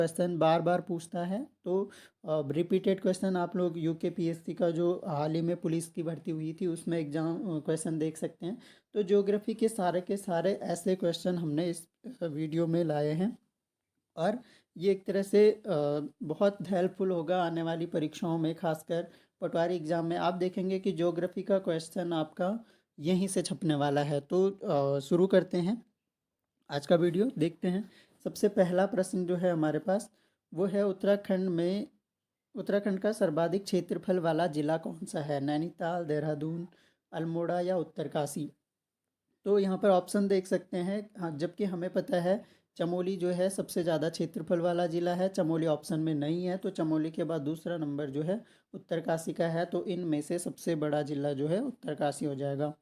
Question बार बार पूछता है, तो रिपीटेड क्वेश्चन आप लोग यूकेपीएससी का जो हाल ही में पुलिस की भर्ती हुई थी उसमें एग्जाम क्वेश्चन देख सकते हैं। तो ज्योग्राफी के सारे ऐसे क्वेश्चन हमने इस वीडियो में लाए हैं और ये एक तरह से बहुत हेल्पफुल होगा आने वाली परीक्षाओं में, खासकर पटवारी एग्ज़ाम में। आप देखेंगे कि ज्योग्राफी का क्वेश्चन आपका यहीं से छपने वाला है। तो शुरू करते हैं आज का वीडियो, देखते हैं। सबसे पहला प्रश्न जो है हमारे पास वो है उत्तराखंड का सर्वाधिक क्षेत्रफल वाला जिला कौन सा है? नैनीताल, देहरादून, अल्मोड़ा या उत्तरकाशी? तो यहाँ पर ऑप्शन देख सकते हैं। हाँ, जबकि हमें पता है चमोली जो है सबसे ज़्यादा क्षेत्रफल वाला जिला है। चमोली ऑप्शन में नहीं है, तो चमोली के बाद दूसरा नंबर जो है उत्तरकाशी का है। तो इनमें से सबसे बड़ा जिला जो है उत्तरकाशी हो जाएगा।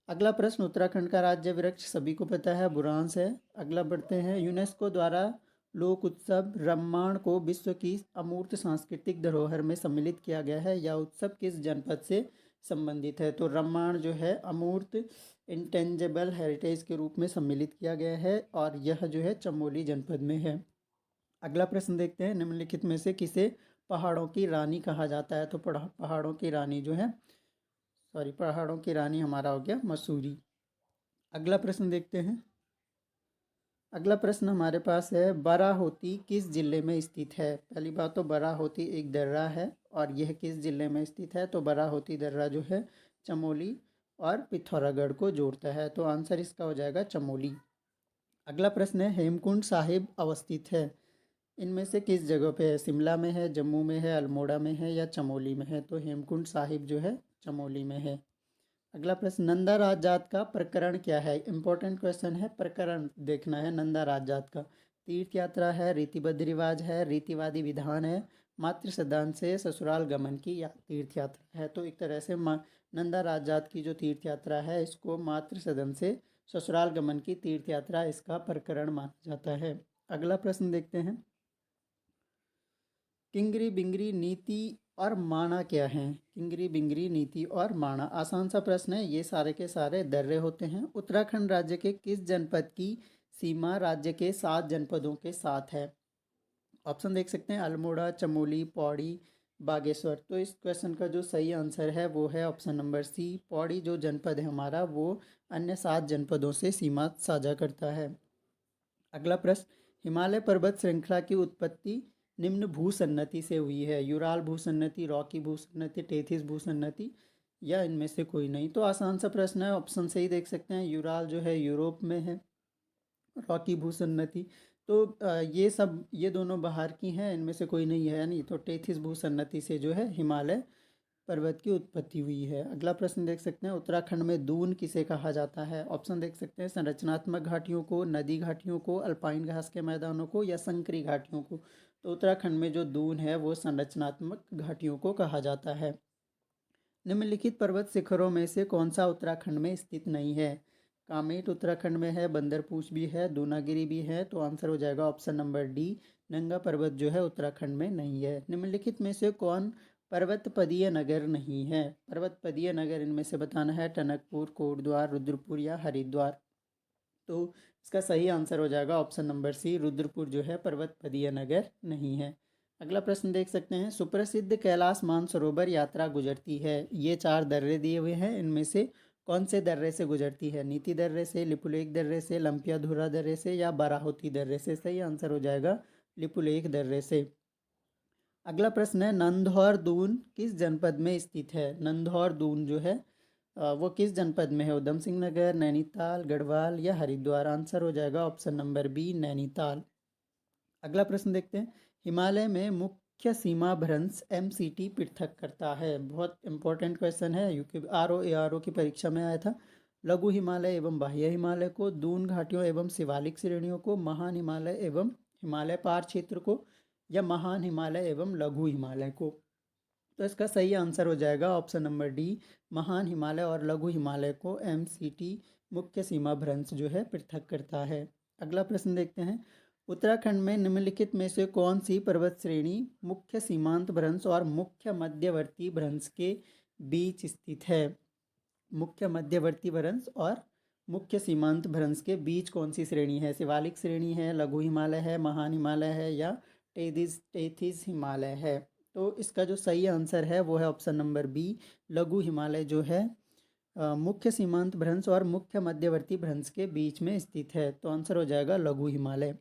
अगला प्रश्न, उत्तराखंड का राज्य वृक्ष सभी को पता है बुरांस है। अगला बढ़ते हैं। यूनेस्को द्वारा लोक उत्सव रम्माण को विश्व की अमूर्त सांस्कृतिक धरोहर में सम्मिलित किया गया है। यह उत्सव किस जनपद से संबंधित है? तो रम्माण जो है अमूर्त इंटेंजेबल हेरिटेज के रूप में सम्मिलित किया गया है और यह जो है चमोली जनपद में है। अगला प्रश्न देखते हैं। निम्नलिखित में से किसे पहाड़ों की रानी कहा जाता है? तो पहाड़ों की रानी जो है, पहाड़ों की रानी हमारा हो गया मसूरी। अगला प्रश्न देखते हैं। अगला प्रश्न हमारे पास है, बाराहोती किस जिले में स्थित है? पहली बात तो बाराहोती एक दर्रा है और यह किस जिले में स्थित है? तो बाराहोती दर्रा जो है चमोली और पिथौरागढ़ को जोड़ता है। तो आंसर इसका हो जाएगा चमोली। अगला प्रश्न है, हेमकुंड साहिब अवस्थित है इनमें से किस जगह पे है? शिमला में है, जम्मू में है, अल्मोड़ा में है या चमोली में है? तो हेमकुंड साहिब जो है चमोली में है। अगला प्रश्न, नंदा राज जात का प्रकरण क्या है? इंपॉर्टेंट क्वेश्चन है, प्रकरण देखना है नंदा राज जात का। तीर्थ यात्रा है, रीतिबद्ध रिवाज है, रीतिवादी विधान है, मातृ सदान से ससुराल गमन की या तीर्थ यात्रा है? तो एक तरह से नंदा राज जात की जो तीर्थ यात्रा है इसको मातृ सदन से ससुराल गमन की तीर्थ यात्रा इसका प्रकरण माना जाता है। अगला प्रश्न देखते हैं। किंगरी बिंगरी नीति और माणा क्या है? किंगरी बिंगरी नीति और माणा आसान सा प्रश्न है। ये सारे के सारे दर्रे होते हैं। उत्तराखंड राज्य के किस जनपद की सीमा राज्य के 7 जनपदों के साथ है? ऑप्शन देख सकते हैं, अल्मोड़ा, चमोली, पौड़ी, बागेश्वर। तो इस क्वेश्चन का जो सही आंसर है वो है ऑप्शन नंबर सी। पौड़ी जो जनपद है हमारा वो अन्य 7 जनपदों से सीमा साझा करता है। अगला प्रश्न, हिमालय पर्वत श्रृंखला की उत्पत्ति निम्न भूसन्नति से हुई है? यूराल भूसन्नति, रॉकी भूसन्नति, टेथिस भूसन्नति या इनमें से कोई नहीं? तो आसान सा प्रश्न है, ऑप्शन से ही देख सकते हैं। यूराल जो है यूरोप में है, रॉकी भूसन्नति तो ये दोनों बाहर की हैं, इनमें से कोई नहीं है। यानी तो टेथिस भूसन्नति से जो है हिमालय पर्वत की उत्पत्ति हुई है। अगला प्रश्न देख सकते हैं, उत्तराखंड में दून किसे कहा जाता है? ऑप्शन देख सकते हैं, संरचनात्मक घाटियों को, नदी घाटियों को, अल्पाइन घास के मैदानों को या संकरी घाटियों को? तो उत्तराखंड में जो दून है वो संरचनात्मक घाटियों को कहा जाता है। निम्नलिखित पर्वत शिखरों में से कौन सा उत्तराखंड में स्थित नहीं है? कामेट उत्तराखंड में है, बंदरपूछ भी है, दूनागिरी भी है। तो आंसर हो जाएगा ऑप्शन नंबर डी, नंगा पर्वत जो है उत्तराखंड में नहीं है। निम्नलिखित में से कौन पर्वतपदीय नगर नहीं है? पर्वतपदीय नगर इनमें से बताना है, टनकपुर, कोटद्वार, रुद्रपुर या हरिद्वार। तो इसका सही आंसर हो जाएगा ऑप्शन नंबर सी, रुद्रपुर जो है पर्वतपदीय नगर नहीं है। अगला प्रश्न देख सकते हैं, सुप्रसिद्ध कैलाश मानसरोवर यात्रा गुजरती है, ये 4 दर्रे दिए हुए हैं, इनमें से कौन से दर्रे से गुजरती है? नीति दर्रे से, लिपुलेख दर्रे से, लंपिया धुरा दर्रे से या बाराहोती दर्रे से? सही आंसर हो जाएगा लिपुलेख दर्रे से। अगला प्रश्न है, नंधौर दून किस जनपद में स्थित है? नंधौर दून जो है वो किस जनपद में है? उधम सिंह नगर, नैनीताल, गढ़वाल या हरिद्वार? आंसर हो जाएगा ऑप्शन नंबर बी, नैनीताल। अगला प्रश्न देखते हैं, हिमालय में मुख्य सीमा भ्रंश एमसीटी पृथक करता है? बहुत इंपॉर्टेंट क्वेश्चन है, यूके आरओ की परीक्षा में आया था। लघु हिमालय एवं बाह्य हिमालय को, दून घाटियों एवं शिवालिक श्रेणियों को, महान हिमालय एवं हिमालय पार क्षेत्र को या महान हिमालय एवं लघु हिमालय को? तो इसका सही आंसर हो जाएगा ऑप्शन नंबर डी, महान हिमालय और लघु हिमालय को एमसीटी मुख्य सीमा भ्रंश जो है पृथक करता है। अगला प्रश्न देखते हैं, उत्तराखंड में निम्नलिखित में से कौन सी पर्वत श्रेणी मुख्य सीमांत भ्रंश और मुख्य मध्यवर्ती भ्रंश के बीच स्थित है? मुख्य मध्यवर्ती भ्रंश और मुख्य सीमांत भ्रंश के बीच कौन सी श्रेणी है? शिवालिक श्रेणी है, लघु हिमालय है, महान हिमालय है या टेथिस हिमालय है। तो इसका जो सही आंसर है वो है ऑप्शन नंबर बी, लघु हिमालय जो है मुख्य सीमांत भ्रंश और मुख्य मध्यवर्ती भ्रंश के बीच में स्थित है। तो आंसर हो जाएगा लघु हिमालय।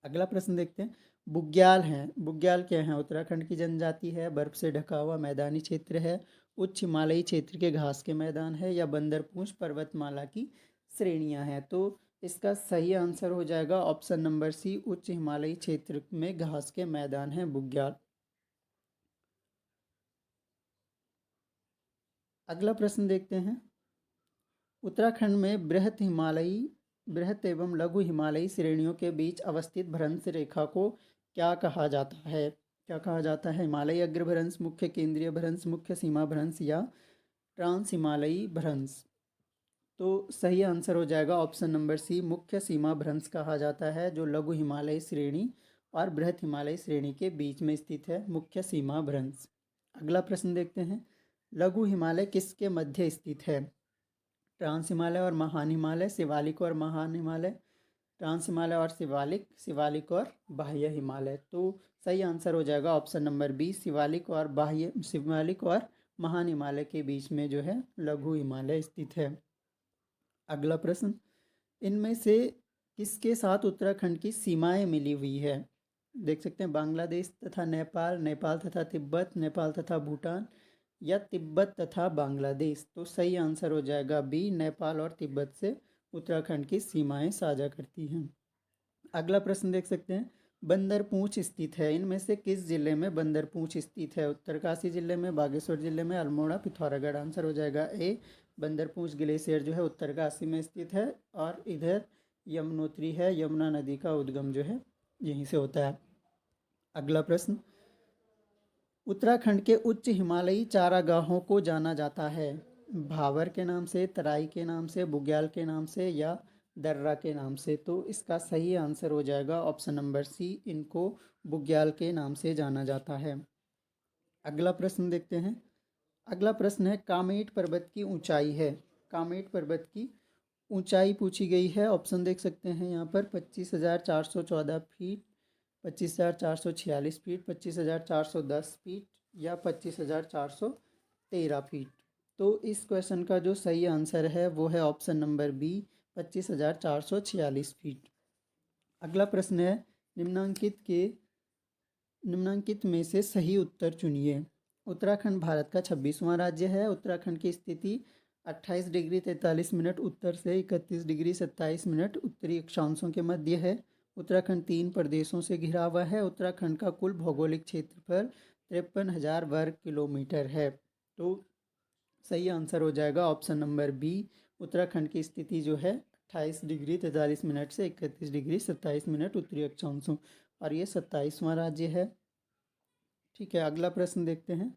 अगला प्रश्न देखते हैं। बुग्याल हैं, बुग्याल क्या है? उत्तराखंड की जनजाति है, बर्फ से ढका हुआ मैदानी क्षेत्र है, उच्च हिमालयी क्षेत्र के घास के मैदान है, या बंदरपूंछ पर्वतमाला की श्रेणियां हैं। तो इसका सही आंसर हो जाएगा ऑप्शन नंबर सी, उच्च हिमालयी क्षेत्र में घास के मैदान हैं बुग्याल। अगला प्रश्न देखते हैं। उत्तराखंड में बृहत एवं लघु हिमालयी श्रेणियों के बीच अवस्थित भ्रंश रेखा को क्या कहा जाता है? क्या कहा जाता है? हिमालयी अग्रभ्रंश, मुख्य केंद्रीय भ्रंश, मुख्य सीमा भ्रंश, या ट्रांस हिमालयी भ्रंश? तो सही आंसर हो जाएगा ऑप्शन नंबर सी, मुख्य सीमा भ्रंश कहा जाता है, जो लघु हिमालयी श्रेणी और बृहत हिमालयी श्रेणी के बीच में स्थित है, मुख्य सीमा भ्रंश। अगला प्रश्न देखते हैं। लघु हिमालय किसके मध्य स्थित है? ट्रांस हिमालय और महान हिमालय, शिवालिक और महान हिमालय, ट्रांस हिमालय और शिवालिक, शिवालिक और बाह्य हिमालय? तो सही आंसर हो जाएगा ऑप्शन नंबर बी, शिवालिक और महान हिमालय के बीच में जो है लघु हिमालय स्थित है। अगला प्रश्न। इनमें से किसके साथ उत्तराखंड की सीमाएं मिली हुई है? देख सकते हैं, बांग्लादेश तथा नेपाल, नेपाल तथा तिब्बत, नेपाल तथा भूटान, या तिब्बत तथा बांग्लादेश? तो सही आंसर हो जाएगा बी, नेपाल और तिब्बत से उत्तराखंड की सीमाएं साझा करती हैं। अगला प्रश्न देख सकते हैं। बंदरपूंछ स्थित है, इनमें से किस जिले में बंदरपूंछ स्थित है? उत्तरकाशी जिले में, बागेश्वर जिले में, अल्मोड़ा, पिथौरागढ़? आंसर हो जाएगा ए, बंदरपूंछ ग्लेशियर जो है उत्तरकाशी में स्थित है, और इधर यमुनोत्री है, यमुना नदी का उद्गम जो है यहीं से होता है। अगला प्रश्न। उत्तराखंड के उच्च हिमालयी चारागाहों को जाना जाता है भावर के नाम से, तराई के नाम से, बुग्याल के नाम से, या दर्रा के नाम से? तो इसका सही आंसर हो जाएगा ऑप्शन नंबर सी, इनको बुग्याल के नाम से जाना जाता है। अगला प्रश्न देखते हैं। अगला प्रश्न है, कामेट पर्वत की ऊंचाई है। कामेट पर्वत की ऊंचाई पूछी गई है। ऑप्शन देख सकते हैं यहाँ पर, 25,414 फीट, 25,446 फीट, 25,410 फीट, या 25,413 फीट? तो इस क्वेश्चन का जो सही आंसर है वो है ऑप्शन नंबर बी, 25,446 फीट। अगला प्रश्न है, निम्नांकित में से सही उत्तर चुनिए। उत्तराखंड भारत का 26वां राज्य है। उत्तराखंड की स्थिति 28 डिग्री 43 मिनट उत्तर से 31 डिग्री 27 मिनट उत्तरी अक्षांशों के मध्य है। उत्तराखंड 3 प्रदेशों से घिरा हुआ है। उत्तराखंड का कुल भौगोलिक क्षेत्रफल 53,000 वर्ग किलोमीटर है। तो सही आंसर हो जाएगा ऑप्शन नंबर बी, उत्तराखंड की स्थिति जो है 28 डिग्री 43 मिनट से 31 डिग्री 27 मिनट उत्तरी अक्षांशों, और ये 27वां राज्य है। ठीक है, अगला प्रश्न देखते हैं।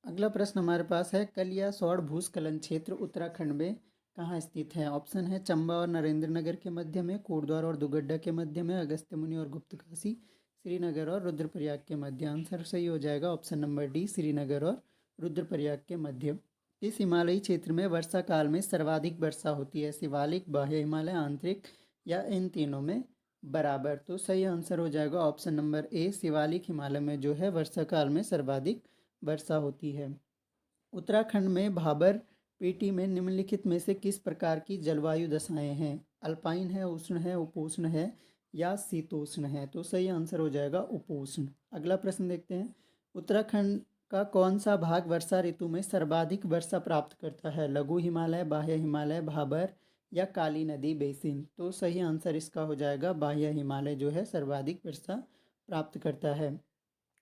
अगला प्रश्न हमारे पास है, कलियासोड़ भूस्खलन क्षेत्र उत्तराखंड में कहाँ स्थित है? ऑप्शन है चंबा और नरेंद्र नगर के मध्य में, कोटद्वार और दुगड्डा के मध्य में, अगस्त्यमुनि और गुप्तकाशी, श्रीनगर और रुद्रप्रयाग के मध्य? आंसर सही हो जाएगा ऑप्शन नंबर डी, श्रीनगर और रुद्रप्रयाग के मध्य। इस हिमालयी क्षेत्र में वर्षा काल में सर्वाधिक वर्षा होती है, शिवालिक, बाह्य हिमालय, आंतरिक, या इन तीनों में बराबर? तो सही आंसर हो जाएगा option number A, Shivalik Himalaya में जो है वर्षा काल में सर्वाधिक वर्षा होती है। उत्तराखंड में भाबर पेटी में निम्नलिखित में से किस प्रकार की जलवायु दशाएं हैं? अल्पाइन है, उष्ण है, उपोष्ण है, या शीतोष्ण है? तो सही आंसर हो जाएगा उपोष्ण। अगला प्रश्न देखते हैं। उत्तराखंड का कौन सा भाग वर्षा ऋतु में सर्वाधिक वर्षा प्राप्त करता है? लघु हिमालय, बाह्य हिमालय, भाबर, या काली नदी बेसिन? तो सही आंसर इसका हो जाएगा बाह्य हिमालय जो है सर्वाधिक वर्षा प्राप्त करता है।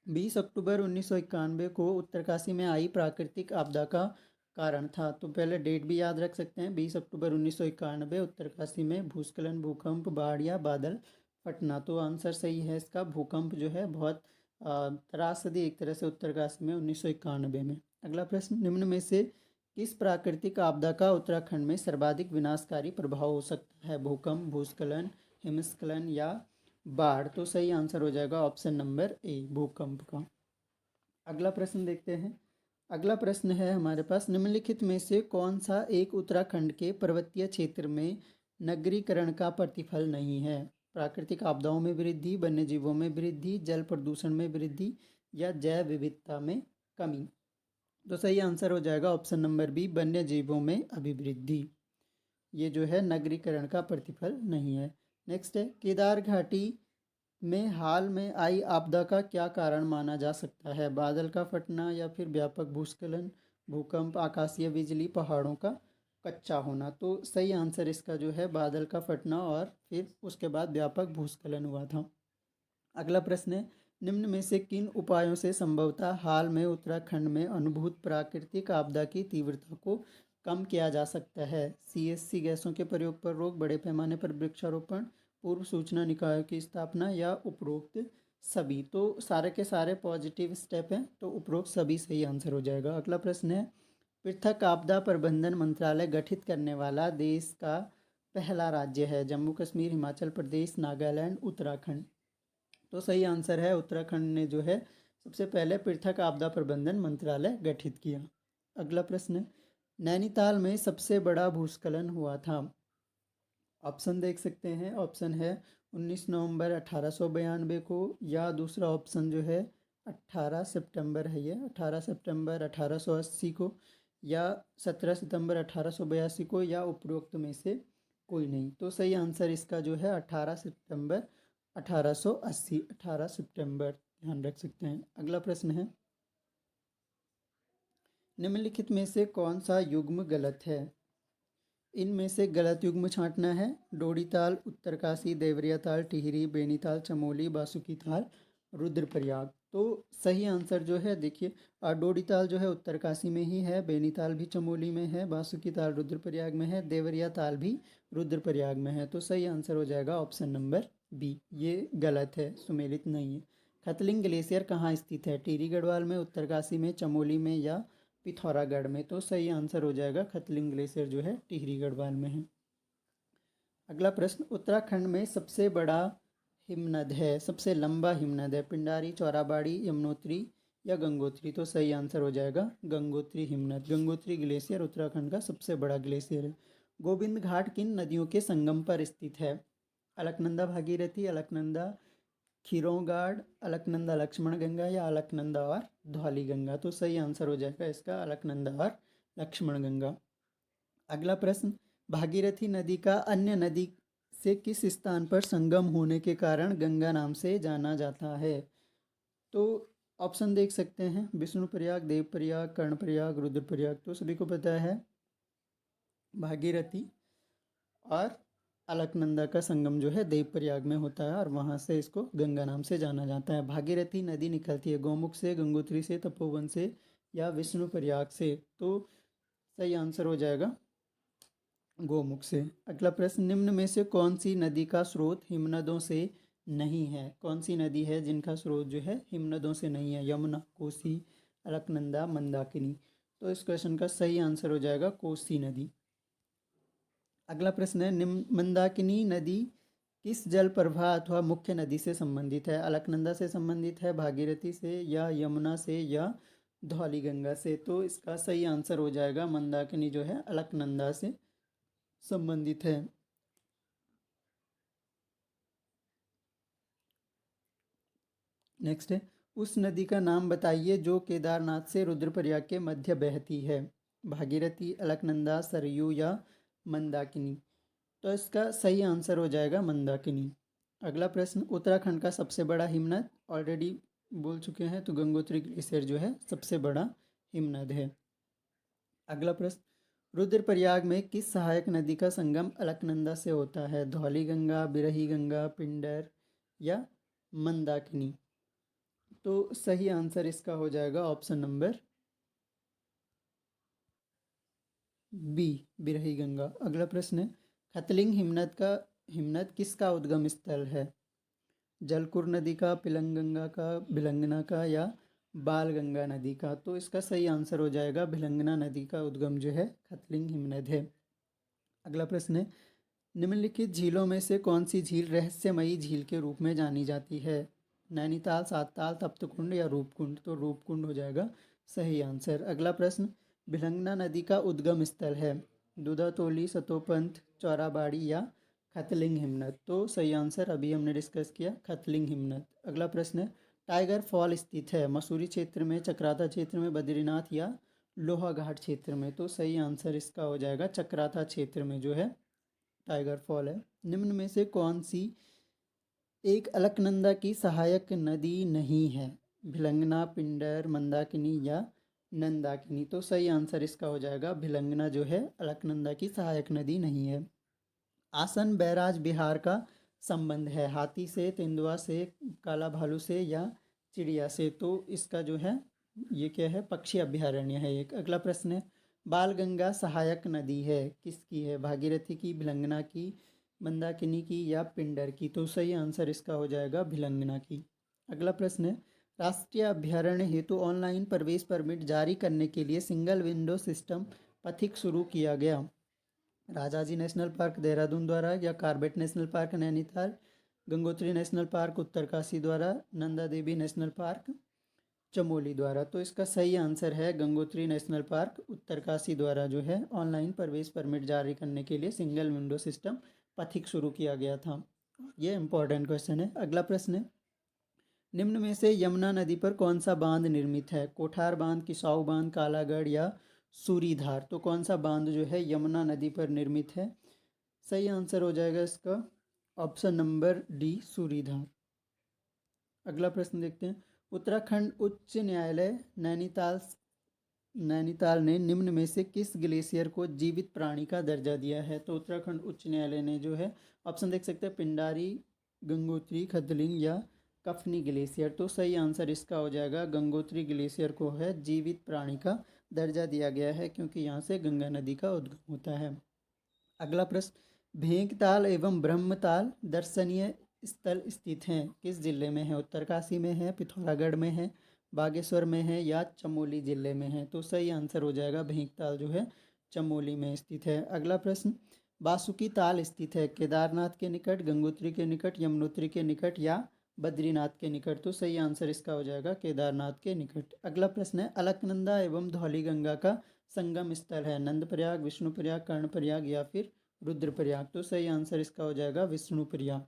20 अक्टूबर 1991 को उत्तरकाशी में आई प्राकृतिक आपदा का कारण था। तो पहले डेट भी याद रख सकते हैं, 20 अक्टूबर 1991 उत्तरकाशी में भूस्खलन, भूकंप, बाढ़ या बादल फटना? तो आंसर सही है इसका भूकंप जो है, बहुत त्रासदी एक तरह से उत्तरकाशी में 1991 में। अगला प्रश्न, निम्न में से किस प्राकृतिक आपदा का उत्तराखंड में सर्वाधिक विनाशकारी प्रभाव हो सकता है? भूकंप, भूस्खलन, हिमस्खलन, या बाढ़? तो सही आंसर हो जाएगा ऑप्शन नंबर ए, भूकंप का। अगला प्रश्न देखते हैं। अगला प्रश्न है हमारे पास, निम्नलिखित में से कौन सा एक उत्तराखंड के पर्वतीय क्षेत्र में नगरीकरण का प्रतिफल नहीं है? प्राकृतिक आपदाओं में वृद्धि, वन्य जीवों में वृद्धि, जल प्रदूषण में वृद्धि या जैव विविधता में कमी। तो सही आंसर हो जाएगा ऑप्शन नंबर बी, वन्य जीवों में अभिवृद्धि। ये जो है नगरीकरण का प्रतिफल नहीं है। नेक्स्ट है, केदार घाटी में हाल में आई आपदा का क्या कारण माना जा सकता है? बादल का फटना या फिर व्यापक भूस्खलन, भूकंप, आकाशीय बिजली, पहाड़ों का कच्चा होना। तो सही आंसर इसका जो है बादल का फटना और फिर उसके बाद व्यापक भूस्खलन हुआ था। अगला प्रश्न है, निम्न में से किन उपायों से संभवतः हाल में उत्तराखंड में अनुभूत प्राकृतिक आपदा की तीव्रता को कम किया जा सकता है? सीएससी गैसों के प्रयोग पर रोक, बड़े पैमाने पर वृक्षारोपण, पूर्व सूचना निकायों की स्थापना या उपरोक्त सभी। तो सारे के सारे पॉजिटिव स्टेप हैं, तो उपरोक्त सभी सही आंसर हो जाएगा। अगला प्रश्न है, पृथक आपदा प्रबंधन मंत्रालय गठित करने वाला देश का पहला राज्य है? जम्मू कश्मीर, हिमाचल प्रदेश, नागालैंड, उत्तराखंड। तो सही आंसर है उत्तराखंड ने जो है सबसे पहले पृथक आपदा प्रबंधन मंत्रालय गठित किया। अगला प्रश्न, नैनीताल में सबसे बड़ा भूस्खलन हुआ था? ऑप्शन देख सकते हैं। ऑप्शन है 19 नवंबर 1892 को, या दूसरा ऑप्शन जो है 18 सितंबर है, ये 18 सितंबर 1880 को, या 17 सितंबर 1882 को, या उपरोक्त में से कोई नहीं। तो सही आंसर इसका जो है 18 सितंबर 1880, 18 सितंबर ध्यान रख सकते हैं। अगला प्रश्न है, निम्नलिखित में से कौन सा युग्म गलत है? इनमें से गलत युग्म छांटना है। डोडी ताल, उत्तरकाशी, देवरिया ताल, टिहरी, बेनीताल, चमोली, बासुकी ताल, रुद्रप्रयाग। तो सही आंसर जो है देखिए, डोडी ताल जो है उत्तरकाशी में ही है, बेनीताल भी चमोली में है, बासुकी ताल रुद्रप्रयाग में है, देवरिया ताल भी रुद्रप्रयाग में है। तो सही आंसर हो जाएगा ऑप्शन नंबर बी, ये गलत है, सुमेलित नहीं है। खतलिंग ग्लेशियर कहाँ स्थित है? टिहरी गढ़वाल में, उत्तरकाशी में, चमोली में या पिथौरागढ़ में। तो सही आंसर हो जाएगा खतलिंग ग्लेशियर जो है टिहरी गढ़वाल में है। अगला प्रश्न, उत्तराखंड में सबसे बड़ा हिमनद है, सबसे लंबा हिमनद है? पिंडारी, चौराबाड़ी, यमुनोत्री या गंगोत्री। तो सही आंसर हो जाएगा गंगोत्री हिमनद। गंगोत्री ग्लेशियर उत्तराखंड का सबसे बड़ा ग्लेशियर है। गोविंद घाट किन नदियों के संगम पर स्थित है? अलकनंदा भागीरथी, अलकनंदा खीरोगाड़, अलकनंदा लक्ष्मणगंगा या अलकनंदा और धौलीगंगा। तो सही आंसर हो जाएगा इसका अलकनंदा और लक्ष्मणगंगा। अगला प्रश्न, भागीरथी नदी का अन्य नदी से किस स्थान पर संगम होने के कारण गंगा नाम से जाना जाता है? तो ऑप्शन देख सकते हैं, विष्णुप्रयाग, देवप्रयाग, कर्णप्रयाग, रुद्रप्रयाग। तो सभी को पता है भागीरथी और अलकनंदा का संगम जो है देवप्रयाग में होता है और वहाँ से इसको गंगा नाम से जाना जाता है। भागीरथी नदी निकलती है गौमुख से, गंगोत्री से, तपोवन से या विष्णुप्रयाग से। तो सही आंसर हो जाएगा गोमुख से। अगला प्रश्न, निम्न में से कौन सी नदी का स्रोत हिमनदों से नहीं है? कौन सी नदी है जिनका स्रोत जो है हिमनदों से नहीं है? यमुना, कोसी, अलकनंदा, मंदाकिनी। तो इस क्वेश्चन का सही आंसर हो जाएगा कोसी नदी। अगला प्रश्न है, मंदाकिनी नदी किस जल प्रवाह अथवा मुख्य नदी से संबंधित है? अलकनंदा से संबंधित है, भागीरथी से या यमुना से या धौलीगंगा से। तो इसका सही आंसर हो जाएगा मंदाकिनी जो है अलकनंदा से संबंधित है। नेक्स्ट है, उस नदी का नाम बताइए जो केदारनाथ से रुद्रप्रयाग के मध्य बहती है? भागीरथी, अलकनंदा, सरयू या मंदाकिनी। तो इसका सही आंसर हो जाएगा मंदाकिनी। अगला प्रश्न, उत्तराखंड का सबसे बड़ा हिमनद ऑलरेडी बोल चुके हैं, तो गंगोत्री ग्लेशियर जो है सबसे बड़ा हिमनद है। अगला प्रश्न, रुद्रप्रयाग में किस सहायक नदी का संगम अलकनंदा से होता है? धौलीगंगा, बिरही गंगा, पिंडर या मंदाकिनी। तो सही आंसर इसका हो जाएगा ऑप्शन नंबर बी, बिरही गंगा। अगला प्रश्न है, खतलिंग हिमनद किसका उद्गम स्थल है? जलकुर नदी का, पिलंगंगा का, भिलंगना का या बालगंगा नदी का। तो इसका सही आंसर हो जाएगा भिलंगना नदी का उद्गम जो है खतलिंग हिमनद है। अगला प्रश्न है, निम्नलिखित झीलों में से कौन सी झील रहस्यमयी झील के रूप में जानी जाती है? नैनीताल, सातताल, तप्तकुंड या रूपकुंड। तो रूपकुंड हो जाएगा सही आंसर। अगला प्रश्न, भिलंगना नदी का उद्गम स्थल है दूधातोली, सतोपंथ, चौराबाड़ी या खतलिंग हिमनद। तो सही आंसर अभी हमने डिस्कस किया, खतलिंग हिमनद। अगला प्रश्न है, टाइगर फॉल स्थित है मसूरी क्षेत्र में, चक्राता क्षेत्र में, बद्रीनाथ या लोहाघाट क्षेत्र में। तो सही आंसर इसका हो जाएगा चक्राता क्षेत्र में जो है टाइगर फॉल है। निम्न में से कौन सी एक अलकनंदा की सहायक नदी नहीं है? भिलंगना, पिंडर, मंदाकिनी या नंदाकिनी। तो सही आंसर इसका हो जाएगा भिलंगना जो है अलकनंदा की सहायक नदी नहीं है। आसन बैराज बिहार का संबंध है हाथी से, तेंदुआ से, काला भालू से या चिड़िया से। तो इसका जो है ये क्या है, पक्षी अभ्यारण्य है एक। अगला प्रश्न है, बालगंगा सहायक नदी है किसकी है? भागीरथी की, भिलंगना की, मंदाकिनी की या पिंडर की। तो सही आंसर इसका हो जाएगा भिलंगना की। अगला प्रश्न है, राष्ट्रीय अभ्यारण्य हेतु ऑनलाइन प्रवेश परमिट जारी करने के लिए सिंगल विंडो सिस्टम पथिक शुरू किया गया। राजाजी नेशनल पार्क देहरादून द्वारा या Corbett national park Nainital, Gangotri national park Uttarkashi द्वारा, नंदा देवी नेशनल पार्क चमोली द्वारा। तो इसका सही आंसर है गंगोत्री नेशनल पार्क उत्तरकाशी द्वारा जो है ऑनलाइन प्रवेश परमिट जारी करने के लिए सिंगल विंडो सिस्टम पथिक शुरू किया गया था। ये इंपॉर्टेंट क्वेश्चन है। अगला प्रश्न है, निम्न में से यमुना नदी पर कौन सा बांध निर्मित है? कोठार बांध, किसाऊ बांध, कालागढ़ या सूरीधार। तो कौन सा बांध जो है यमुना नदी पर निर्मित है? सही आंसर हो जाएगा इसका ऑप्शन नंबर डी, सूरीधार। अगला प्रश्न देखते हैं, उत्तराखंड उच्च न्यायालय नैनीताल ने निम्न में से किस ग्लेशियर को जीवित प्राणी का दर्जा दिया है? तो उत्तराखंड उच्च न्यायालय ने जो है ऑप्शन देख सकते हैं, पिंडारी, गंगोत्री, खतलिंग या कफनी ग्लेशियर। तो सही आंसर इसका हो जाएगा गंगोत्री ग्लेशियर को है जीवित प्राणी का दर्जा दिया गया है क्योंकि यहाँ से गंगा नदी का उद्गम होता है। अगला प्रश्न, भेंकताल एवं ब्रह्मताल दर्शनीय स्थल स्थित हैं किस जिले में है? उत्तरकाशी में है, पिथौरागढ़ में है, बागेश्वर में है या चमोली जिले में है। तो सही आंसर हो जाएगा भेंकताल जो है चमोली में स्थित है। अगला प्रश्न, बासुकी ताल स्थित है केदारनाथ के निकट, गंगोत्री के निकट, यमुनोत्री के निकट या बद्रीनाथ के निकट। तो सही आंसर इसका हो जाएगा केदारनाथ के निकट। अगला प्रश्न है, अलकनंदा एवं धौलीगंगा का संगम स्थल है नंदप्रयाग, विष्णुप्रयाग, कर्णप्रयाग या फिर रुद्रप्रयाग। तो सही आंसर इसका हो जाएगा विष्णुप्रयाग।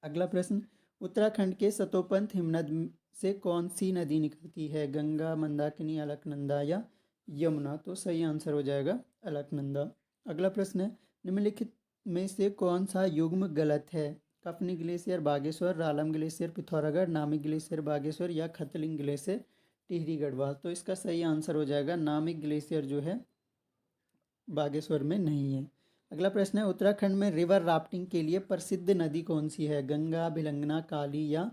अगला प्रश्न, उत्तराखंड के सतोपंथ हिमनद से कौन सी नदी निकलती है? गंगा, मंदाकिनी, अलकनंदा या यमुना। तो सही आंसर हो जाएगा अलकनंदा। अगला प्रश्न है, निम्नलिखित में से कौन सा युग्म गलत है? कफनी ग्लेशियर बागेश्वर, रालम ग्लेशियर पिथौरागढ़, नामिक ग्लेशियर बागेश्वर या खतलिंग ग्लेशियर टिहरी गढ़वाल। तो इसका सही आंसर हो जाएगा नामिक ग्लेशियर जो है बागेश्वर में नहीं है। अगला प्रश्न है, उत्तराखंड में रिवर राफ्टिंग के लिए प्रसिद्ध नदी कौन सी है? गंगा, भिलंगना, काली या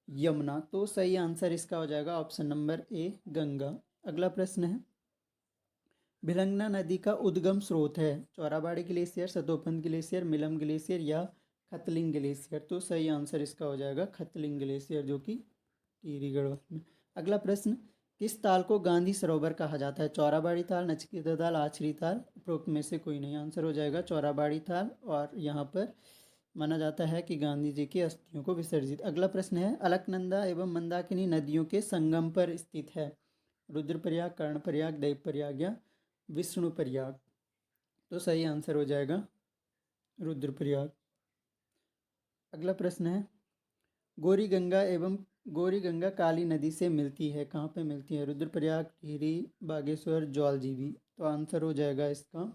यमुना। तो सही आंसर इसका हो जाएगा ऑप्शन नंबर ए, गंगा। अगला प्रश्न है, भिलंगना नदी का उद्गम स्रोत है Chorabari glacier, Satopanth glacier, Milam glacier या खतलिंग ग्लेशियर। तो सही आंसर इसका हो जाएगा खतलिंग ग्लेशियर जो कि टिहरी गढ़वाल में। अगला प्रश्न, किस ताल को गांधी सरोवर कहा जाता है? चौराबाड़ी ताल, नचिकेता ताल, आचरी ताल, उपरोक्त में से कोई नहीं। आंसर हो जाएगा चौराबाड़ी ताल और यहाँ पर माना जाता है कि गांधी जी की अस्थियों को विसर्जित। अगला प्रश्न है, अलकनंदा एवं मंदाकिनी नदियों के संगम पर स्थित है रुद्रप्रयाग, कर्णप्रयाग, देवप्रयाग या विष्णुप्रयाग। तो सही आंसर हो जाएगा रुद्रप्रयाग। अगला प्रश्न है, गौरी गंगा काली नदी से मिलती है, कहाँ पे मिलती है? रुद्रप्रयाग, टिहरी, बागेश्वर, जौलजीबी। तो आंसर हो जाएगा इसका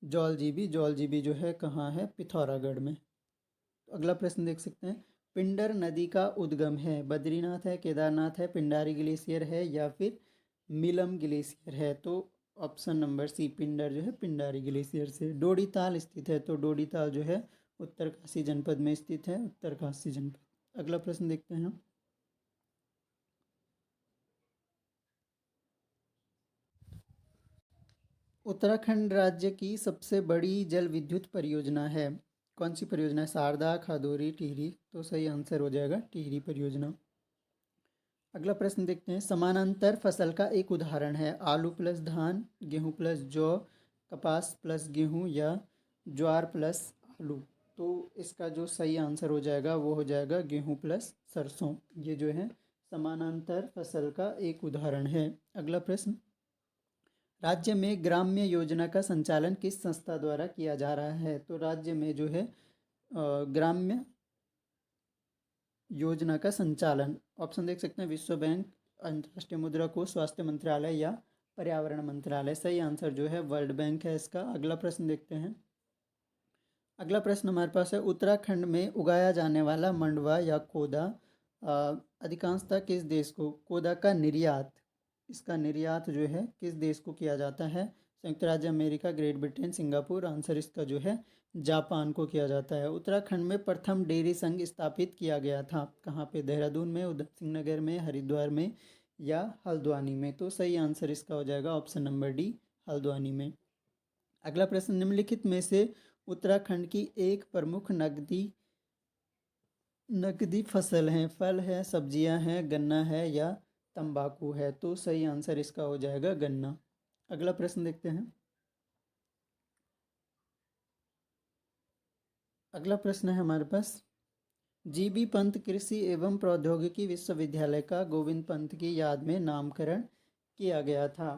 जौलजीबी। जौलजीबी जो है कहाँ है? पिथौरागढ़ में। तो अगला प्रश्न देख सकते हैं, पिंडर नदी का उद्गम है बद्रीनाथ है, केदारनाथ है, पिंडारी ग्लेशियर है या फिर मिलम ग्लेशियर है। तो ऑप्शन नंबर सी, पिंडर जो है पिंडारी ग्लेशियर से। डोडीताल स्थित है, तो डोडीताल जो है उत्तरकाशी जनपद में स्थित है, उत्तरकाशी जनपद। अगला प्रश्न देखते हैं, उत्तराखंड राज्य की सबसे बड़ी जल विद्युत परियोजना है कौन सी परियोजना? शारदा, खादोरी, टिहरी। तो सही आंसर हो जाएगा टिहरी परियोजना। अगला प्रश्न देखते हैं, समानांतर फसल का एक उदाहरण है आलू प्लस धान, गेहूँ प्लस जौ, कपास प्लस गेहूँ या ज्वार प्लस आलू। तो इसका जो सही आंसर हो जाएगा वो हो जाएगा गेहूँ प्लस सरसों। ये जो है समानांतर फसल का एक उदाहरण है। अगला प्रश्न, राज्य में ग्राम्य योजना का संचालन किस संस्था द्वारा किया जा रहा है? तो राज्य में जो है ग्राम्य योजना का संचालन, ऑप्शन देख सकते हैं, विश्व बैंक, अंतर्राष्ट्रीय मुद्रा कोष, स्वास्थ्य मंत्रालय या पर्यावरण मंत्रालय। सही आंसर जो है वर्ल्ड बैंक है इसका। अगला प्रश्न देखते हैं। अगला प्रश्न हमारे पास है, उत्तराखंड में उगाया जाने वाला मंडुवा या कोदा अधिकांशतः किस देश को, कोदा का निर्यात, इसका निर्यात जो है किस देश को किया जाता है? संयुक्त राज्य America, great Britain, Singapore. Answer इसका जो है जापान को किया जाता है। उत्तराखंड में प्रथम डेयरी संघ स्थापित किया गया था कहाँ पे? देहरादून में, उधम सिंह नगर में, हरिद्वार में या हल्द्वानी में। तो सही आंसर इसका हो जाएगा ऑप्शन नंबर डी, हल्द्वानी में। अगला प्रश्न, निम्नलिखित में से उत्तराखंड की एक प्रमुख नकदी फसल है, फल है, सब्जियां हैं, गन्ना है या तंबाकू है? तो सही आंसर इसका हो जाएगा गन्ना। अगला प्रश्न देखते हैं। अगला प्रश्न है हमारे पास, जीबी पंत कृषि एवं प्रौद्योगिकी विश्वविद्यालय का गोविंद पंत की याद में नामकरण किया गया था।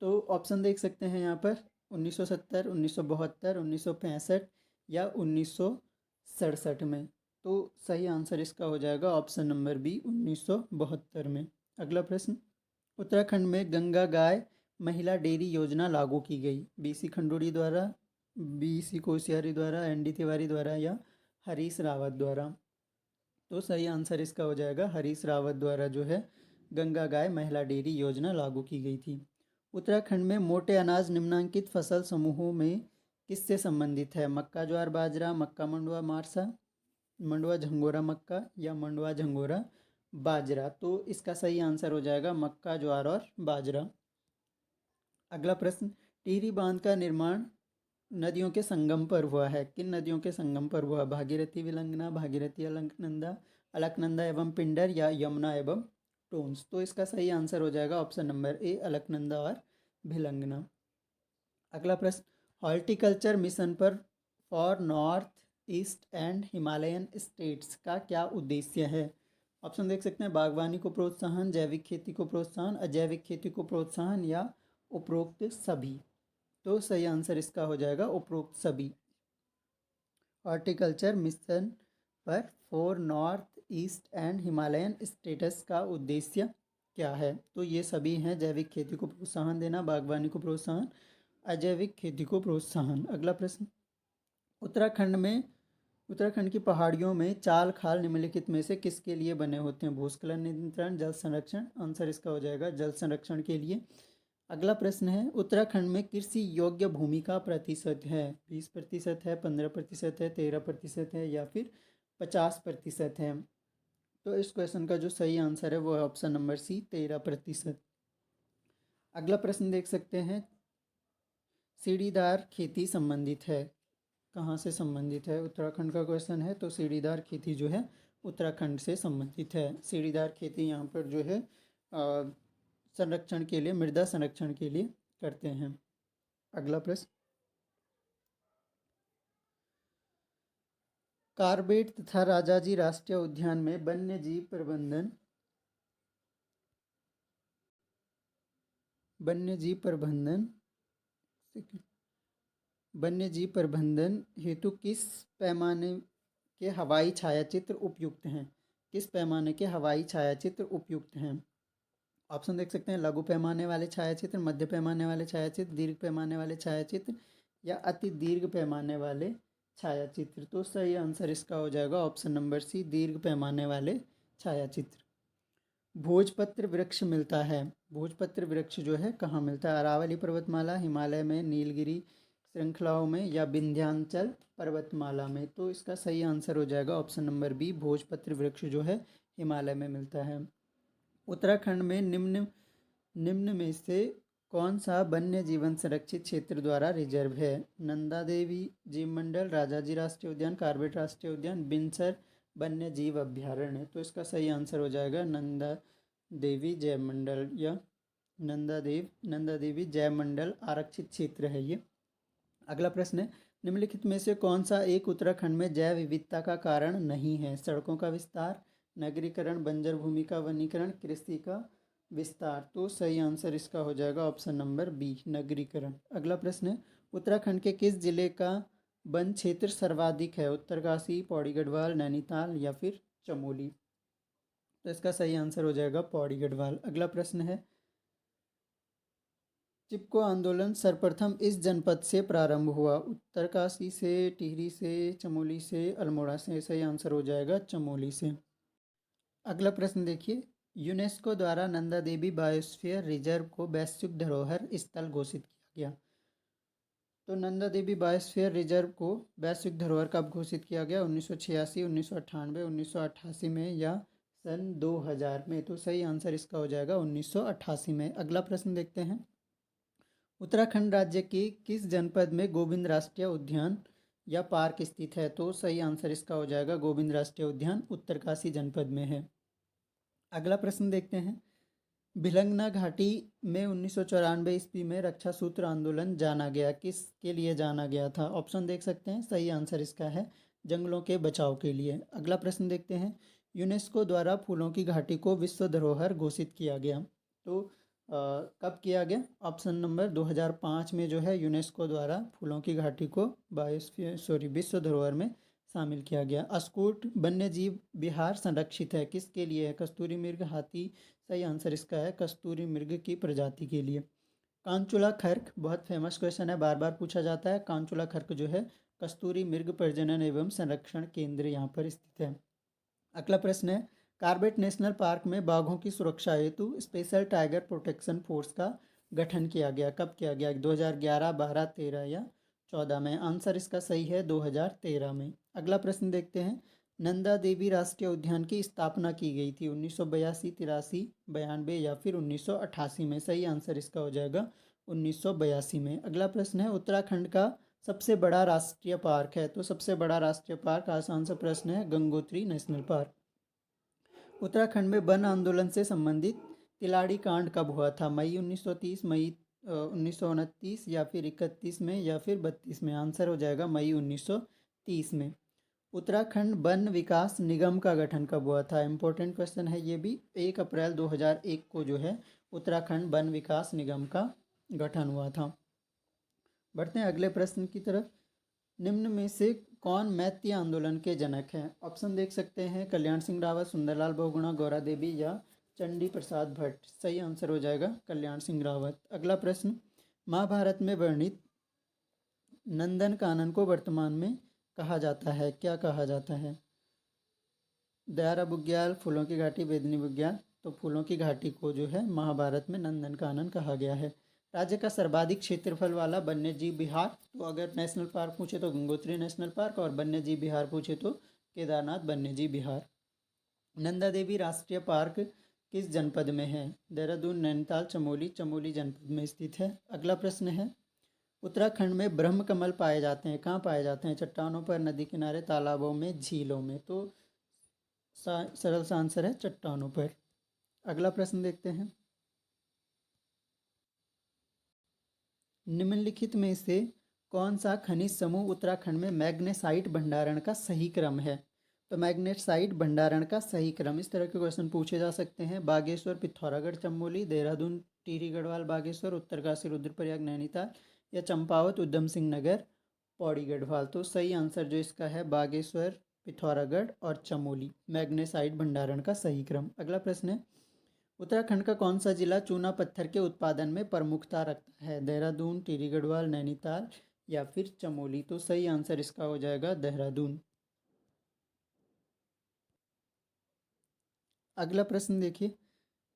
तो ऑप्शन देख सकते हैं यहाँ पर, 1970, 1972, 1965 या 1967 में। तो सही आंसर इसका हो जाएगा ऑप्शन नंबर बी, 1972 में। अगला प्रश्न, उत्तराखंड में गंगा गाय महिला डेयरी योजना लागू की गई, बीसी खंडूड़ी द्वारा, बीसी कोश्यारी द्वारा, एनडी तिवारी द्वारा या हरीश रावत द्वारा? तो सही आंसर इसका हो जाएगा हरीश रावत द्वारा जो है गंगा गाय महिला डेयरी योजना लागू की गई थी। उत्तराखंड में मोटे अनाज निम्नांकित फसल समूहों में किससे संबंधित है? मक्का, ज्वार, बाजरा, मक्का, मंडुवा, मारसा, मंडुवा झंगोरा मक्का या मंडुवा झंगोरा बाजरा? तो इसका सही आंसर हो जाएगा मक्का, ज्वार और बाजरा। अगला प्रश्न, टिहरी बांध का निर्माण नदियों के संगम पर हुआ है, किन नदियों के संगम पर हुआ? भागीरथी, विलंगना, भागीरथी, अलकनंदा, अलकनंदा एवं पिंडर या यमुना एवं टोन्स? तो इसका सही आंसर हो जाएगा ऑप्शन नंबर ए, अलकनंदा और भिलंगना। अगला प्रश्न, हॉर्टिकल्चर मिशन पर for north east and Himalayan states का क्या उद्देश्य है? ऑप्शन देख सकते हैं, बागवानी को प्रोत्साहन, जैविक खेती को प्रोत्साहन, अजैविक खेती को प्रोत्साहन या उपरोक्त सभी? तो सही आंसर इसका हो जाएगा उपरोक्त सभी। हॉर्टिकल्चर मिशन पर for north east and Himalayan states का उद्देश्य क्या है? तो ये सभी हैं, जैविक खेती को प्रोत्साहन देना, बागवानी को प्रोत्साहन, अजैविक खेती को प्रोत्साहन। अगला प्रश्न, उत्तराखंड की पहाड़ियों में चाल खाल निम्नलिखित में से किसके लिए बने होते हैं? भूस्खलन नियंत्रण, जल संरक्षण? आंसर इसका हो जाएगा जल संरक्षण के लिए। अगला प्रश्न है, उत्तराखंड में कृषि योग्य भूमि का प्रतिशत है, 20% है, 15% है, 13% है या फिर 50% है? तो इस क्वेश्चन का जो सही आंसर है वो है ऑप्शन नंबर सी, 13%। अगला प्रश्न देख सकते हैं, सीढ़ीदार खेती संबंधित है, कहाँ से संबंधित है? उत्तराखंड का क्वेश्चन है, तो सीढ़ीदार खेती जो है उत्तराखंड से संबंधित है। सीढ़ीदार खेती यहाँ पर जो है संरक्षण के लिए, मृदा संरक्षण के लिए करते हैं। अगला प्रश्न, कार्बेट तथा राजाजी राष्ट्रीय उद्यान में वन्यजीव प्रबंधन हेतु किस पैमाने के हवाई छायाचित्र उपयुक्त हैं? किस पैमाने के हवाई छायाचित्र उपयुक्त हैं? ऑप्शन देख सकते हैं, लघु पैमाने वाले छायाचित्र, मध्य पैमाने वाले छायाचित्र, दीर्घ पैमाने वाले छायाचित्र या अति दीर्घ पैमाने वाले छायाचित्र? तो सही आंसर इसका हो जाएगा ऑप्शन नंबर सी, दीर्घ पैमाने वाले छायाचित्र। भोजपत्र वृक्ष मिलता है, भोजपत्र वृक्ष जो है कहाँ मिलता है? अरावली पर्वतमाला, हिमालय में, नीलगिरी श्रृंखलाओं में या विंध्याचल पर्वतमाला में? तो इसका सही आंसर हो जाएगा ऑप्शन नंबर बी, भोजपत्र वृक्ष जो है हिमालय में मिलता है। उत्तराखंड में निम्न में से कौन सा वन्य जीवन संरक्षित क्षेत्र द्वारा रिजर्व है? नंदा देवी जीव मंडल, राजाजी राष्ट्रीय उद्यान, कार्बेट राष्ट्रीय उद्यान, बिनसर वन्य जीव अभ्यारण्य? तो इसका सही आंसर हो जाएगा नंदा देवी जैव मंडल या नंदा देवी जैव मंडल आरक्षित क्षेत्र है ये। अगला प्रश्न है, निम्नलिखित में से कौन सा एक उत्तराखंड में जैव विविधता का कारण नहीं है? सड़कों का विस्तार, नगरीकरण, बंजर भूमि का वनीकरण, कृषि का विस्तार। तो सही आंसर इसका हो जाएगा ऑप्शन नंबर बी, नगरीकरण। अगला प्रश्न है, उत्तराखंड के किस जिले का वन क्षेत्र सर्वाधिक है? उत्तरकाशी, पौड़ी गढ़वाल, नैनीताल या फिर चमोली। तो इसका सही आंसर हो जाएगा पौड़ी गढ़वाल। अगला प्रश्न है, चिपको आंदोलन सर्वप्रथम इस जनपद से प्रारंभ हुआ? उत्तरकाशी से, टिहरी से, चमोली से, अल्मोड़ा से। सही आंसर हो जाएगा चमोली से। अगला प्रश्न देखिए, यूनेस्को द्वारा नंदा देवी बायोस्फीयर रिजर्व को वैश्विक धरोहर स्थल घोषित किया गया। तो नंदा देवी बायोस्फीयर रिजर्व को वैश्विक धरोहर कब घोषित किया गया? 1986, 1998, 1988 में या सन 2000 में। तो सही आंसर इसका हो जाएगा 1988 में। अगला प्रश्न देखते हैं, उत्तराखंड राज्य के किस जनपद में गोविंद राष्ट्रीय उद्यान या पार्क स्थित है? तो सही आंसर इसका हो जाएगा गोविंद राष्ट्रीय उद्यान उत्तरकाशी जनपद में है। अगला प्रश्न देखते हैं, भिलंगना घाटी में 1994 ईस्वी में रक्षा सूत्र आंदोलन जाना गया, किसके लिए जाना गया था? ऑप्शन देख सकते हैं। सही आंसर इसका है जंगलों के बचाव के लिए। अगला प्रश्न देखते हैं, यूनेस्को द्वारा फूलों की घाटी को विश्व धरोहर घोषित किया गया। तो कब किया गया? ऑप्शन नंबर 2005 में जो है यूनेस्को द्वारा फूलों की घाटी को विश्व धरोहर में शामिल किया गया। अस्कूट वन्य जीव विहार संरक्षित है, किसके लिए है? कस्तूरी मृग, हाथी। सही आंसर इसका है कस्तूरी मृग की प्रजाति के लिए। कांचुला खर्क बहुत फेमस क्वेश्चन है, बार बार पूछा जाता है। कांचुला खर्क जो है कस्तूरी मृग प्रजनन एवं संरक्षण केंद्र यहाँ पर स्थित है। अगला प्रश्न है, कार्बेट नेशनल पार्क में बाघों की सुरक्षा हेतु स्पेशल टाइगर प्रोटेक्शन फोर्स का गठन किया गया, कब किया गया? 2011, 12, 13 या 14 में। आंसर इसका सही है 2013 में। अगला प्रश्न देखते हैं, नंदा देवी राष्ट्रीय उद्यान की स्थापना की गई थी 1982, 83, 92 या फिर 1988 में। सही आंसर इसका हो जाएगा 1982 में। अगला प्रश्न है, उत्तराखंड का सबसे बड़ा राष्ट्रीय पार्क है? तो सबसे बड़ा राष्ट्रीय पार्क, आसान सा प्रश्न है, गंगोत्री नेशनल पार्क। उत्तराखंड में वन आंदोलन से संबंधित तिलाड़ी कांड कब हुआ था? मई 1930, मई 1929 या फिर 31 में या फिर 32 में। आंसर हो जाएगा मई 1930 में। उत्तराखंड वन विकास निगम का गठन कब हुआ था? इंपॉर्टेंट क्वेश्चन है ये भी। 1 अप्रैल 2001 को जो है उत्तराखंड वन विकास निगम का गठन हुआ था। बढ़ते हैं अगले प्रश्न की तरफ, निम्न में से कौन मैती आंदोलन के जनक हैं? ऑप्शन देख सकते हैं, कल्याण सिंह रावत, सुंदरलाल बहुगुणा, गौरा देवी या चंडी प्रसाद भट्ट। सही आंसर हो जाएगा कल्याण सिंह रावत। अगला प्रश्न, महाभारत में वर्णित नंदन कानन को वर्तमान में कहा जाता है, क्या कहा जाता है? दयारा बुग्याल, फूलों की घाटी, बेदनी बुग्याल। तो फूलों की घाटी को जो है महाभारत में नंदन कानन कहा गया है। राज्य का सर्वाधिक क्षेत्रफल वाला वन्य जीव विहार, तो अगर नेशनल पार्क पूछे तो गंगोत्री नेशनल पार्क और वन्य जीव विहार पूछे तो केदारनाथ वन्य जीव विहार। नंदा देवी राष्ट्रीय पार्क किस जनपद में है? देहरादून, नैनीताल, चमोली। चमोली जनपद में स्थित है। अगला प्रश्न है, उत्तराखंड में ब्रह्म कमल पाए जाते हैं, कहाँ पाए जाते हैं? चट्टानों पर, नदी किनारे, तालाबों में, झीलों में। तो सरल सा आंसर है चट्टानों पर। अगला प्रश्न देखते हैं, निम्नलिखित में से कौन सा खनिज समूह उत्तराखंड में मैग्नेसाइट भंडारण का सही क्रम है? तो मैग्नेसाइट भंडारण का सही क्रम, इस तरह के क्वेश्चन पूछे जा सकते हैं। बागेश्वर, पिथौरागढ़, चमोली, देहरादून, टिहरी गढ़वाल, बागेश्वर, उत्तरकाशी, रुद्रप्रयाग, नैनीताल या चंपावत, उधम सिंह नगर, पौड़ी गढ़वाल। तो सही आंसर जो इसका है बागेश्वर, पिथौरागढ़ और चमोली, मैग्नेसाइट भंडारण का सही क्रम। अगला प्रश्न है, उत्तराखंड का कौन सा जिला चूना पत्थर के उत्पादन में प्रमुखता रखता है? देहरादून, टिहरी गढ़वाल, नैनीताल या फिर चमोली। तो सही आंसर इसका हो जाएगा देहरादून। अगला प्रश्न देखिए,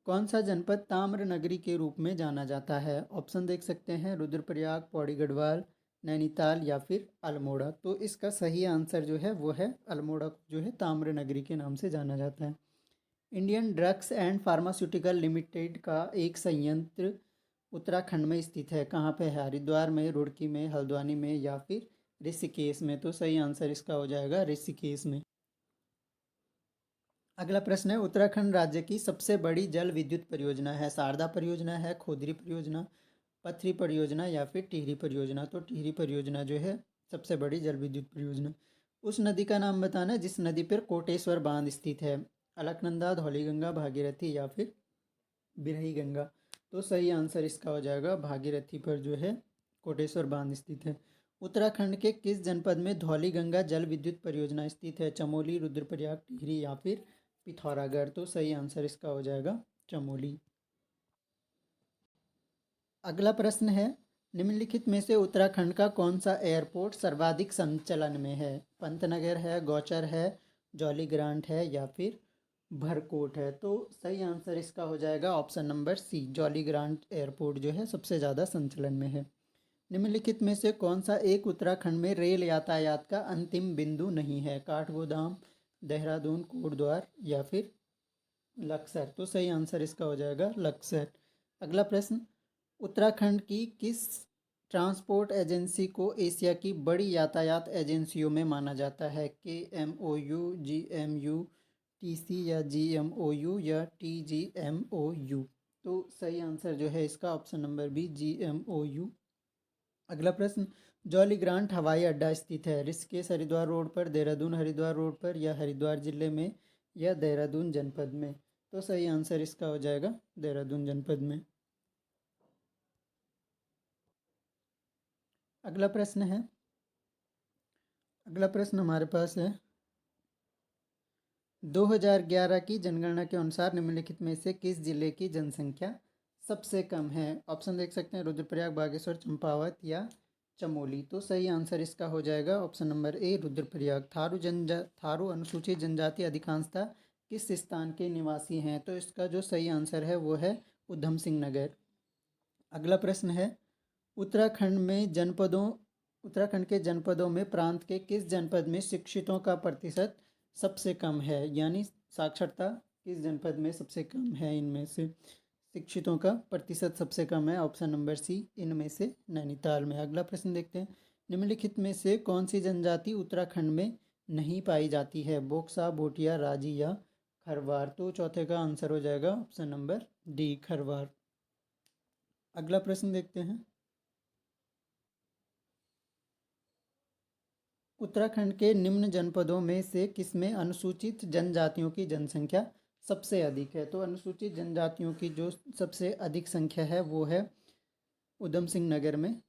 कौन सा जनपद ताम्र नगरी के रूप में जाना जाता है? ऑप्शन देख सकते हैं, रुद्रप्रयाग, पौड़ी गढ़वाल, नैनीताल या फिर अल्मोड़ा। तो इसका सही आंसर जो है वो है अल्मोड़ा को जो है ताम्र नगरी के नाम से जाना जाता है। Indian drugs and pharmaceutical limited का एक संयंत्र उत्तराखंड में स्थित है, कहाँ पे है? हरिद्वार में, रुड़की में, हल्द्वानी में या फिर ऋषिकेश में। तो सही आंसर इसका हो जाएगा ऋषिकेश में। अगला प्रश्न है, उत्तराखंड राज्य की सबसे बड़ी जल विद्युत परियोजना है? शारदा परियोजना है, खोदरी परियोजना, पथरी परियोजना या फिर टिहरी परियोजना। तो टिहरी परियोजना जो है सबसे बड़ी जल विद्युत परियोजना। उस नदी का नाम बताना जिस नदी पर कोटेश्वर बांध स्थित है। अलकनंदा, धौलीगंगा, भागीरथी या फिर बिरही गंगा। तो सही आंसर इसका हो जाएगा भागीरथी पर जो है कोटेश्वर बांध स्थित है। उत्तराखंड के किस जनपद में धौलीगंगा जल विद्युत परियोजना स्थित है? चमोली, रुद्रप्रयाग, टिहरी या फिर पिथौरागढ़। तो सही आंसर इसका हो जाएगा चमोली। अगला प्रश्न है, निम्नलिखित में से उत्तराखंड का कौन सा एयरपोर्ट सर्वाधिक संचालन में है? पंतनगर है, गौचर है, जौलीग्रांट है या फिर भरकोट है। तो सही आंसर इसका हो जाएगा option number C, Jolly Grant airport जो है सबसे ज़्यादा संचालन में है। निम्नलिखित में से कौन सा एक उत्तराखंड में रेल यातायात का अंतिम बिंदु नहीं है? काठगोदाम, देहरादून, कोटद्वार या फिर लक्सर। तो सही आंसर इसका हो जाएगा लक्सर। अगला प्रश्न, उत्तराखंड की किस ट्रांसपोर्ट एजेंसी को एशिया की बड़ी यातायात एजेंसियों में माना जाता है? KMOU, GMU, TC या GMOU या TGMOU। तो सही आंसर जो है इसका ऑप्शन नंबर बी, GMOU। अगला प्रश्न, जौलीग्रांट हवाई अड्डा स्थित है ऋषिकेश हरिद्वार रोड पर, देहरादून हरिद्वार रोड पर या हरिद्वार जिले में या देहरादून जनपद में। तो सही आंसर इसका हो जाएगा देहरादून जनपद में। अगला प्रश्न है, अगला प्रश्न हमारे पास है, 2011 की जनगणना के अनुसार निम्नलिखित में से किस जिले की जनसंख्या सबसे कम है? ऑप्शन देख सकते हैं, रुद्रप्रयाग, बागेश्वर, चंपावत या चमोली। तो सही आंसर इसका हो जाएगा option number A, Rudraprayag. Tharu अनुसूचित जनजाति अधिकांशतः किस स्थान के निवासी हैं? तो इसका जो सही आंसर है वो है उधम सिंह नगर। अगला प्रश्न है, उत्तराखंड के जनपदों में प्रांत के किस जनपद में शिक्षितों का प्रतिशत सबसे कम है? यानी साक्षरता किस जनपद में सबसे कम है? इनमें से शिक्षितों का प्रतिशत सबसे कम है ऑप्शन नंबर सी, इनमें से नैनीताल में। अगला प्रश्न देखते हैं, निम्नलिखित में से कौन सी जनजाति उत्तराखंड में नहीं पाई जाती है? बोक्सा, भोटिया, राजी या खरवार। तो चौथे का आंसर हो जाएगा ऑप्शन नंबर डी, खरवार। अगला प्रश्न देखते हैं, उत्तराखंड के निम्न जनपदों में से किसमें अनुसूचित जनजातियों की जनसंख्या सबसे अधिक है? तो अनुसूचित जनजातियों की जो सबसे अधिक संख्या है वो है उधम सिंह नगर में।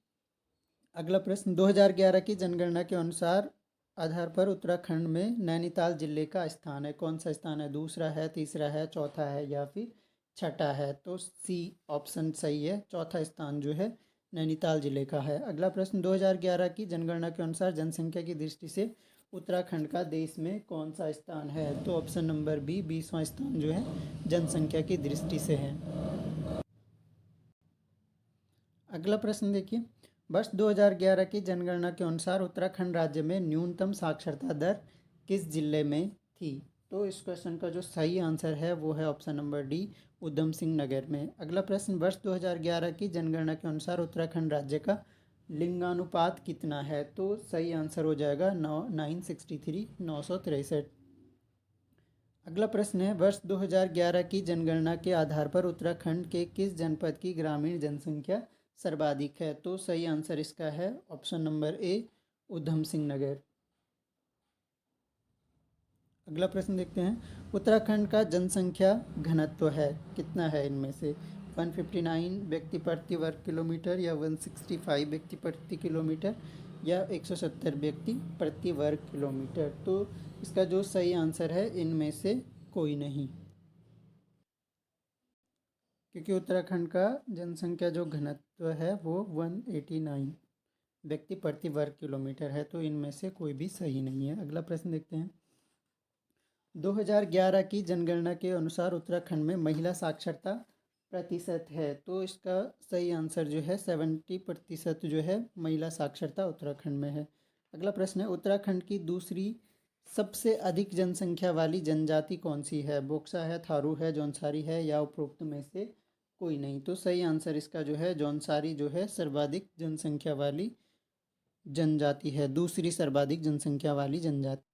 अगला प्रश्न, 2011 की जनगणना के अनुसार आधार पर उत्तराखंड में नैनीताल जिले का स्थान है, कौन सा स्थान है? दूसरा है, तीसरा है, चौथा है या फिर छठा है? तो सी ऑप्शन सही है, चौथा स्थान जो है नैनीताल जिले का है। अगला प्रश्न, 2011 की जनगणना के अनुसार जनसंख्या की दृष्टि से उत्तराखंड का देश में कौन सा स्थान है? तो ऑप्शन नंबर बी, 20वां स्थान जो है जनसंख्या की दृष्टि से है। अगला प्रश्न देखिए, वर्ष 2011 की जनगणना के अनुसार उत्तराखंड राज्य में न्यूनतम साक्षरता दर किस जिले में थी? तो इस क्वेश्चन का जो सही आंसर है वो है option number D, Udham Singh Nagar में। अगला प्रश्न, वर्ष 2011 की जनगणना के अनुसार उत्तराखंड राज्य का लिंगानुपात कितना है? तो सही आंसर हो जाएगा 963, 963। अगला प्रश्न है, वर्ष 2011 की जनगणना के आधार पर उत्तराखंड के किस जनपद की ग्रामीण जनसंख्या सर्वाधिक है? तो सही आंसर इसका है option number A, Udham Singh Nagar. अगला प्रश्न देखते हैं, उत्तराखंड का जनसंख्या घनत्व है कितना है? इनमें से 159 व्यक्ति प्रति वर्ग किलोमीटर या 165 व्यक्ति प्रति किलोमीटर या 170 व्यक्ति प्रति वर्ग किलोमीटर। तो इसका जो सही आंसर है इनमें से कोई नहीं, क्योंकि उत्तराखंड का जनसंख्या जो घनत्व है वो 189 व्यक्ति प्रति वर्ग किलोमीटर है। तो इनमें से कोई भी सही नहीं है। अगला प्रश्न देखते हैं, 2011 की जनगणना के अनुसार उत्तराखंड में महिला साक्षरता प्रतिशत है। तो इसका सही आंसर जो है 70% जो है महिला साक्षरता उत्तराखंड में है। अगला प्रश्न है, उत्तराखंड की दूसरी सबसे अधिक जनसंख्या वाली जनजाति कौन सी है? बोक्सा है, थारू है, जौनसारी है या उपरोक्त में से कोई नहीं। तो सही आंसर इसका जो है जौनसारी जो है सर्वाधिक जनसंख्या वाली जनजाति है, दूसरी सर्वाधिक जनसंख्या वाली जनजाति।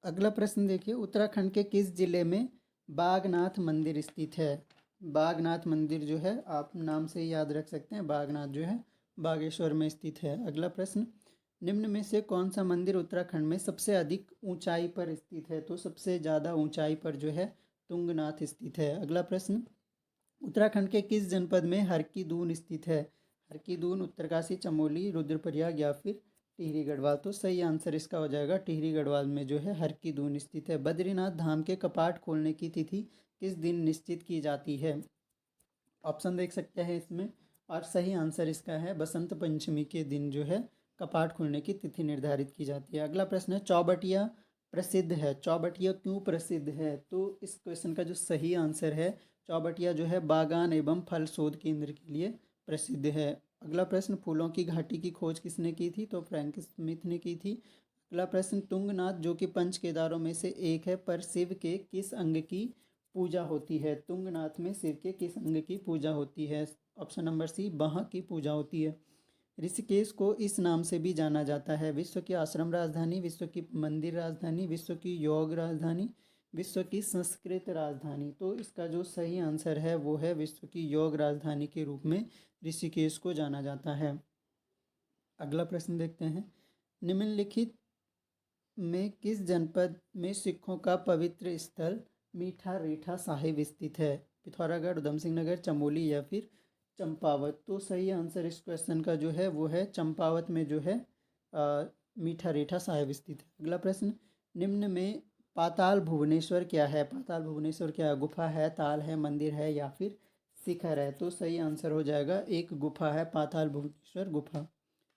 अगला प्रश्न देखिए, उत्तराखंड के किस जिले में बागनाथ मंदिर स्थित है? बागनाथ मंदिर जो है आप नाम से ही याद रख सकते हैं, बागनाथ जो है बागेश्वर में स्थित है। अगला प्रश्न, निम्न में से कौन सा मंदिर उत्तराखंड में सबसे अधिक ऊंचाई पर स्थित है? तो सबसे ज़्यादा ऊंचाई पर जो है तुंगनाथ स्थित है। अगला प्रश्न, उत्तराखंड के किस जनपद में हर की दून स्थित है? हर की दून उत्तरकाशी, चमोली, रुद्रप्रयाग या फिर टिहरी गढ़वाल। तो सही आंसर इसका हो जाएगा टिहरी गढ़वाल में जो है हर की दून स्थित है। बद्रीनाथ धाम के कपाट खोलने की तिथि किस दिन निश्चित की जाती है? ऑप्शन देख सकते हैं इसमें, और सही आंसर इसका है बसंत पंचमी के दिन जो है कपाट खुलने की तिथि निर्धारित की जाती है। अगला प्रश्न है, चौबटिया प्रसिद्ध है, चौबटिया क्यों प्रसिद्ध है? तो इस क्वेश्चन का जो सही आंसर है, चौबटिया जो है बागान एवं फल शोध केंद्र के लिए प्रसिद्ध है। अगला प्रश्न, फूलों की घाटी की खोज किसने की थी? तो फ्रैंक स्मिथ ने की थी। अगला प्रश्न, तुंगनाथ जो कि पंच केदारों में से एक है, पर शिव के किस अंग की पूजा होती है? तुंगनाथ में शिव के किस अंग की पूजा होती है? ऑप्शन नंबर सी, बाह की पूजा होती है। ऋषिकेश को इस नाम से भी जाना जाता है, विश्व की आश्रम राजधानी, विश्व की मंदिर राजधानी, विश्व की योग राजधानी, विश्व की संस्कृत राजधानी। तो इसका जो सही आंसर है वो है विश्व की योग राजधानी के रूप में ऋषिकेश को जाना जाता है। अगला प्रश्न देखते हैं, निम्नलिखित में किस जनपद में सिखों का पवित्र स्थल मीठा रीठा साहिब स्थित है? पिथौरागढ़, उधम सिंह नगर, चमोली या फिर चंपावत। तो सही आंसर इस क्वेश्चन का जो है वो है चंपावत में जो है मीठा रीठा साहिब स्थित है। अगला प्रश्न, निम्न में पाताल भुवनेश्वर क्या है? पाताल भुवनेश्वर क्या है? गुफा है, ताल है, मंदिर है या फिर शिखर है? तो सही आंसर हो जाएगा एक गुफा है, पाताल भुवनेश्वर गुफा।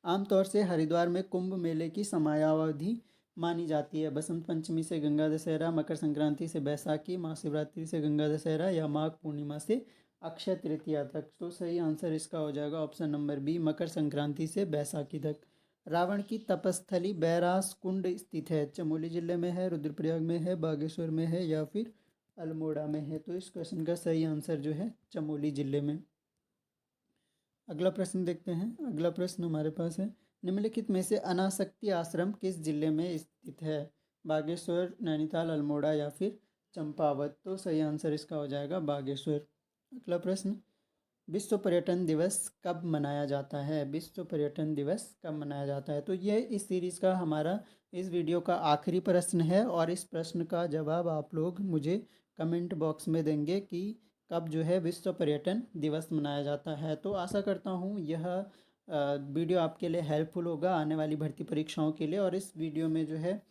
आमतौर से हरिद्वार में कुंभ मेले की समयावधि मानी जाती है, बसंत पंचमी से गंगा दशहरा, मकर संक्रांति से बैसाखी, महाशिवरात्रि से गंगा दशहरा या माघ पूर्णिमा से अक्षय तृतीया तक। तो सही आंसर इसका हो जाएगा option number B, Makar Sankranti से बैसाखी तक। रावण की तपस्थली बैरास कुंड स्थित है, चमोली जिले में है, रुद्रप्रयाग में है, बागेश्वर में है या फिर अल्मोड़ा में है? तो इस क्वेश्चन का सही आंसर जो है चमोली जिले में। अगला प्रश्न देखते हैं। अगला प्रश्न हमारे पास है, निम्नलिखित में से अनासक्ति आश्रम किस जिले में स्थित है? बागेश्वर, नैनीताल, अल्मोड़ा या फिर चंपावत। तो सही आंसर इसका हो जाएगा बागेश्वर। अगला प्रश्न, विश्व पर्यटन दिवस कब मनाया जाता है? विश्व पर्यटन दिवस कब मनाया जाता है? तो ये इस सीरीज़ का हमारा इस वीडियो का आखिरी प्रश्न है, और इस प्रश्न का जवाब आप लोग मुझे कमेंट बॉक्स में देंगे कि कब जो है विश्व पर्यटन दिवस मनाया जाता है। तो आशा करता हूँ यह वीडियो आपके लिए हेल्पफुल होगा आने वाली भर्ती परीक्षाओं के लिए। और इस वीडियो में जो है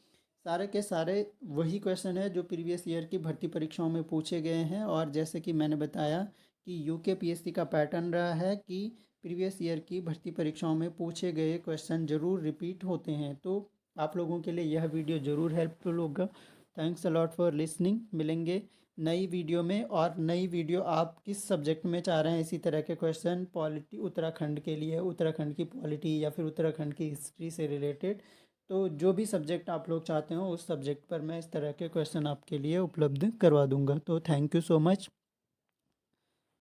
सारे के सारे वही क्वेश्चन है जो प्रीवियस ईयर की भर्ती परीक्षाओं में पूछे गए हैं, और जैसे कि मैंने बताया कि यूके पीएससी का पैटर्न रहा है कि प्रीवियस ईयर की भर्ती परीक्षाओं में पूछे गए क्वेश्चन ज़रूर रिपीट होते हैं। तो आप लोगों के लिए यह वीडियो ज़रूर हेल्पफुल होगा। Thanks a lot for listening. मिलेंगे नई वीडियो में। और नई वीडियो आप किस सब्जेक्ट में चाह रहे हैं इसी तरह के क्वेश्चन, पॉलिटी उत्तराखंड के लिए, उत्तराखंड की पॉलिटी या फिर उत्तराखंड की हिस्ट्री से रिलेटेड, तो जो भी सब्जेक्ट आप लोग चाहते हो उस सब्जेक्ट पर मैं इस तरह के क्वेश्चन आपके लिए उपलब्ध करवा दूंगा। तो थैंक यू सो मच।